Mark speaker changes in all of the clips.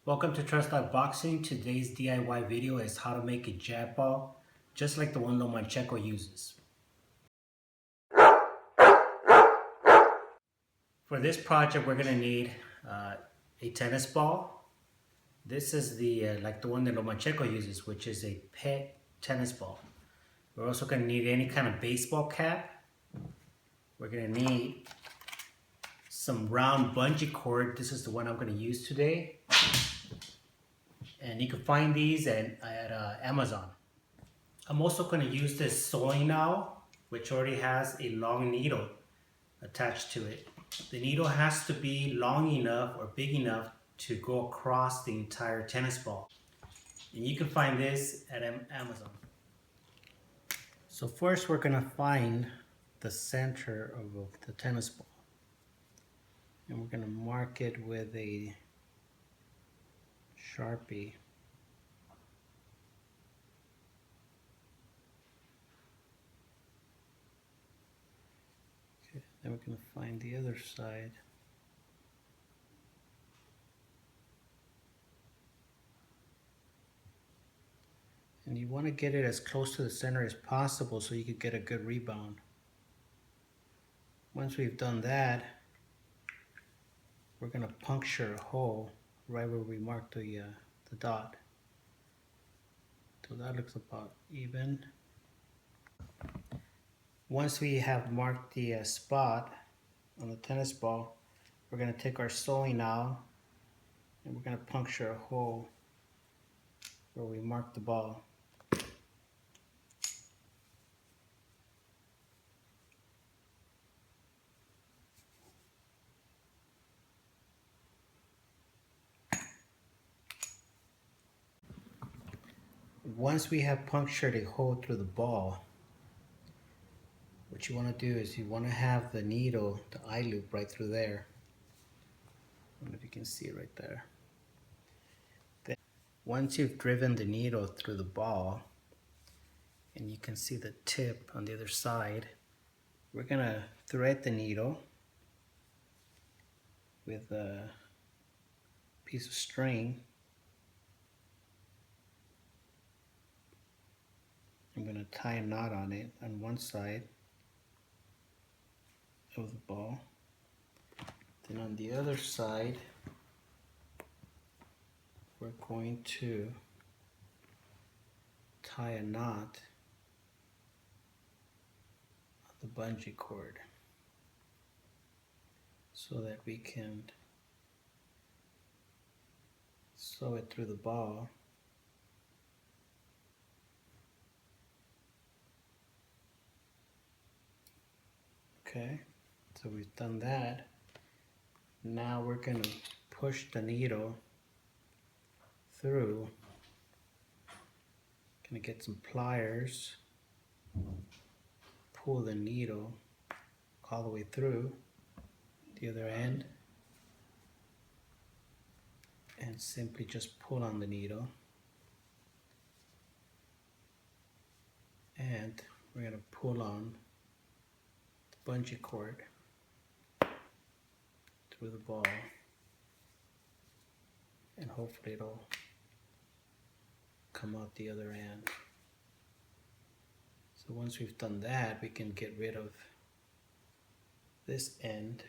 Speaker 1: Welcome to Trust Dog Boxing. Today's DIY video is how to make a jab ball, just like the one Lomachenko uses. For this project, we're gonna need a tennis ball. This is the like the one that Lomachenko uses, which is a pet tennis ball. We're also gonna need any kind of baseball cap. We're gonna need some round bungee cord. This is the one I'm gonna use today. And you can find these at Amazon. I'm also going to use this sewing now, which already has a long needle attached to it. The needle has to be long enough or big enough to go across the entire tennis ball. And you can find this at Amazon. So first we're going to find the center of the tennis ball. And we're going to mark it with a Sharpie. Then we're going to find the other side. And you want to get it as close to the center as possible so you can get a good rebound. Once we've done that, we're going to puncture a hole right where we marked the dot. So that looks about even. Once we have marked the spot on the tennis ball, we're going to take our sewing now and we're going to puncture a hole where we marked the ball. Once we have punctured a hole through the ball, what you want to do is you want to have the needle, the eye loop right through there. I don't know if you can see it right there. Then, once you've driven the needle through the ball, and you can see the tip on the other side, we're going to thread the needle with a piece of string. I'm going to tie a knot on it on one side of the ball. Then on the other side, we're going to tie a knot on the bungee cord so that we can sew it through the ball. Okay, so we've done that. Now we're going to push the needle through. Going to get some pliers, pull the needle all the way through the other end, and simply just pull on the needle. And we're going to pull on the bungee cord through the ball, and hopefully it'll come out the other end. So once we've done that, we can get rid of this end.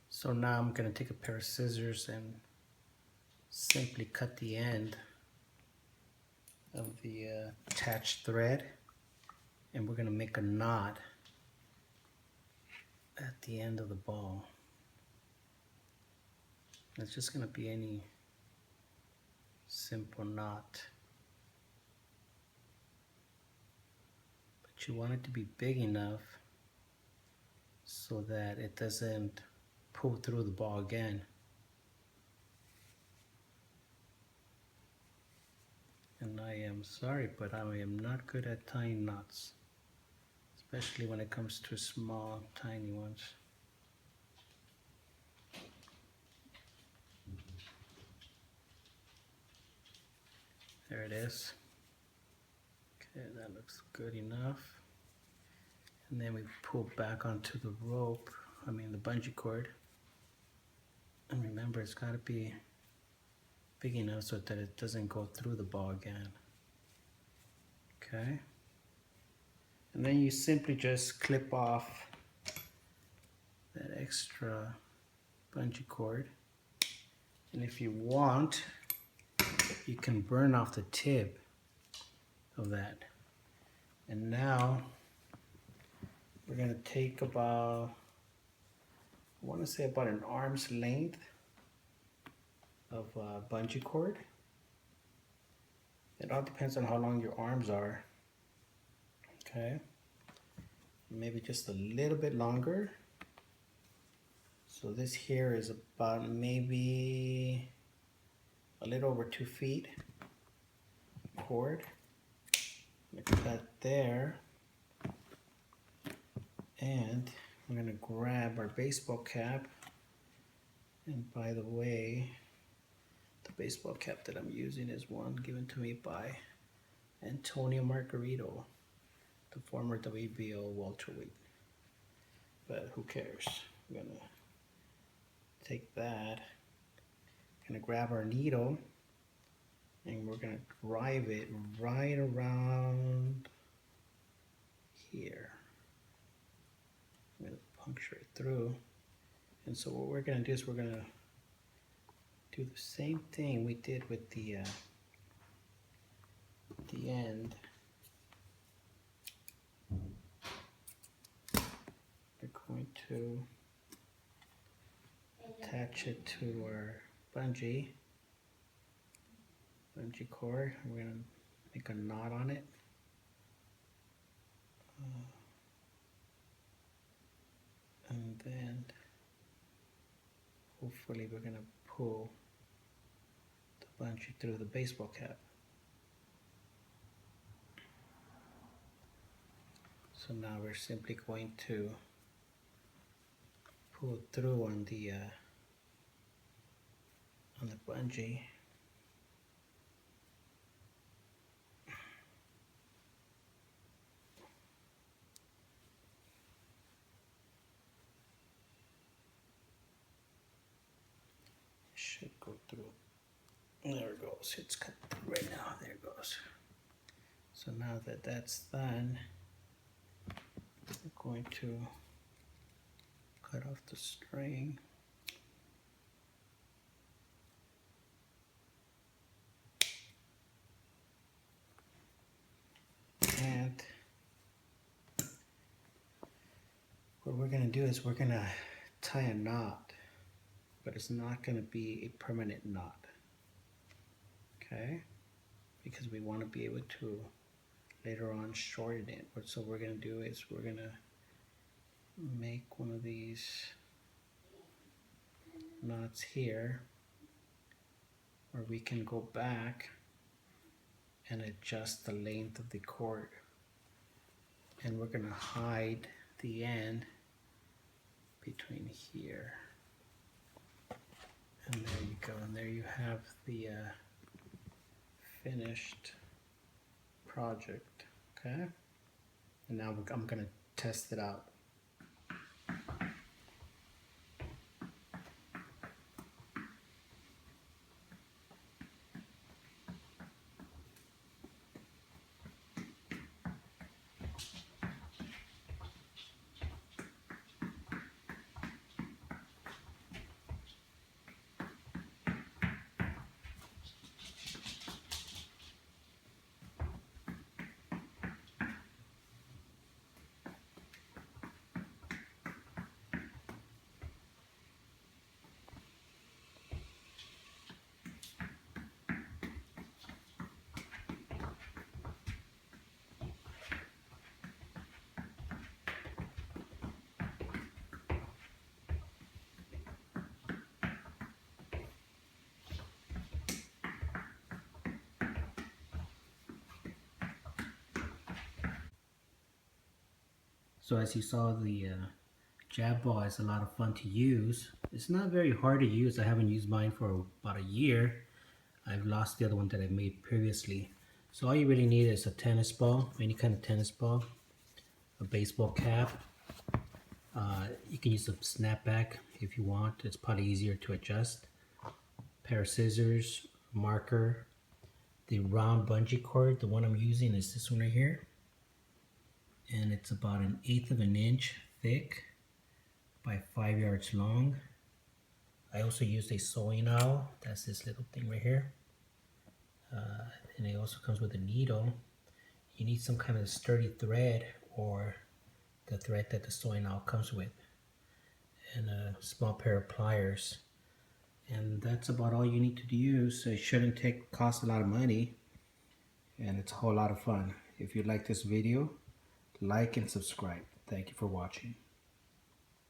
Speaker 1: So now I'm going to take a pair of scissors and simply cut the end of the attached thread, and we're going to make a knot at the end of the ball. It's just going to be any simple knot, but you want it to be big enough so that it doesn't pull through the ball again. And I am sorry, but I am not good at tying knots, especially when it comes to small, tiny ones. There it is. Okay, that looks good enough. And then we pull back onto the rope, the bungee cord. And remember, it's got to be big enough so that it doesn't go through the ball again. Okay. And then you simply just clip off that extra bungee cord. And if you want, you can burn off the tip of that. And now we're gonna take about, I want to say about an arm's length of bungee cord. It all depends on how long your arms are. Okay, maybe just a little bit longer. So this here is about maybe a little over 2 feet cord. Like that there. And I'm gonna grab our baseball cap. And by the way, the baseball cap that I'm using is one given to me by Antonio Margarito, the former WBO welterweight. But who cares? I'm gonna take that, gonna grab our needle, and we're gonna drive it right around here. I'm gonna puncture it through. And so what we're gonna do is we're gonna do the same thing we did with the end. We're going to attach it to our bungee cord. We're gonna make a knot on it. And then hopefully we're gonna pull the bungee through the baseball cap. So now we're simply going to pull it through on the bungee. Should go through. There it goes. It's cut through right now. There it goes. So now that that's done, we're going to cut off the string. And what we're going to do is we're going to tie a knot, but it's not going to be a permanent knot. Okay? Because we want to be able to later on shorten it. So what we're going to do is we're going to make one of these knots here where we can go back and adjust the length of the cord. And we're going to hide the end between here. And there you go. And there you have the finished project. Okay? And now I'm going to test it out. So as you saw, the jab ball is a lot of fun to use. It's not very hard to use. I haven't used mine for about a year. I've lost the other one that I made previously. So all you really need is a tennis ball, any kind of tennis ball, a baseball cap, You can use a snapback if you want. It's probably easier to adjust. Pair of scissors, marker. The round bungee cord, the one I'm using is this one right here. And it's about 1/8 of an inch thick by 5 yards long. I also used a sewing owl. That's this little thing right here. And it also comes with a needle. You need some kind of sturdy thread or the thread that the sewing owl comes with, and a small pair of pliers. And that's about all you need to use. It shouldn't cost a lot of money, and it's a whole lot of fun. If you like this video, like and subscribe. Thank you for watching.